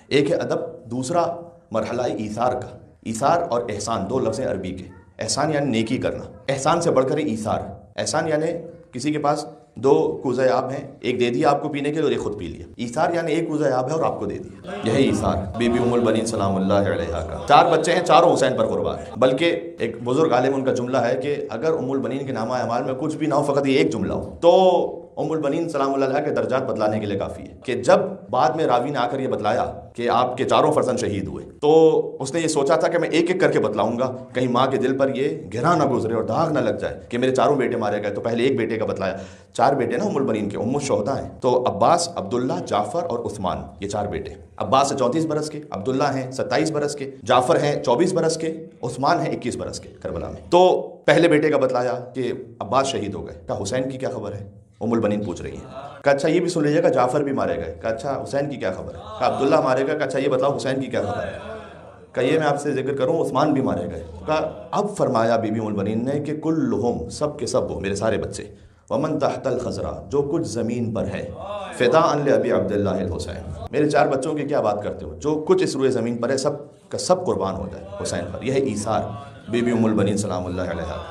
ایک ہے ادب، دوسرا مرحلہ ایثار کا۔ ایثار اور احسان دو لفظ ہیں عربی کے۔ احسان یعنی نیکی کرنا، احسان سے بڑھ کر ایثار۔ احسان یعنی کسی کے پاس دو کوزہ آب ہیں، ایک دے دیا آپ کو پینے کے لیے اور ایک خود پی لیا۔ ایثار یعنی ایک کوزہ آب ہے اور آپ کو دے دیا، یہی ایثار۔ بی بی ام البنین سلام اللہ علیہا کا 4 بچے ہیں، چاروں حسین پر قربان ہیں۔ بلکہ ایک بزرگ عالم ان کا جملہ ہے کہ اگر ام البنین کے نامہ اعمال میں کچھ بھی نہ ہو، فقط یہ ایک جملہ ہو، تو ام البنین سلام اللہ علیہا کے درجات بدلانے کے لیے کافی ہے۔ کہ جب بعد میں راوی نے آ کر یہ بتلایا کہ آپ کے 4 فرزند شہید ہوئے، تو اس نے یہ سوچا تھا کہ میں ایک ایک کر کے بتلاؤں گا، کہیں ماں کے دل پر یہ گھرا نہ گزرے اور داغ نہ لگ جائے کہ میرے 4 بیٹے مارے گئے۔ تو پہلے ایک بیٹے کا بتلایا۔ 4 بیٹے نا ام البنین کے، ام الشہداء ہیں۔ تو عباس، عبداللہ، جعفر اور عثمان، یہ 4 بیٹے۔ عباس ہیں 34 برس کے، عبداللہ ہیں 27 برس کے، جعفر ہیں 24 برس کے، عثمان ہیں 21 برس کے کربلا میں۔ تو پہلے بیٹے کا بتلایا کہ عباس شہید ہو گئے، کہا حسین کی کیا خبر ہے؟ ام البنین پوچھ رہی ہیں۔ کہا اچھا یہ بھی سن لیجیے گا، جعفر بھی مارے گئے۔ کہا اچھا حسین کی کیا خبر ہے؟ کہا عبداللہ مارے گئے۔ کہا اچھا یہ بتلاؤ حسین کی کیا خبر ہے؟ کہا یہ میں آپ سے ذکر کروں، عثمان بھی مارے گئے۔ کہا اب فرمایا بی بی ام البنین نے کہ کلہم، سب کے سب وہ میرے سارے بچے، ومن تحت الخزرہ، جو کچھ زمین پر ہے، فداء لابی عبداللہ الحسین، میرے 4 بچوں کی کیا بات کرتے ہو، جو کچھ اس روئے زمین پر ہے سب کا سب قربان ہو جائے حسین پر۔ یہ ہے ایثار بی بی ام البنین سلام اللہ علیہا۔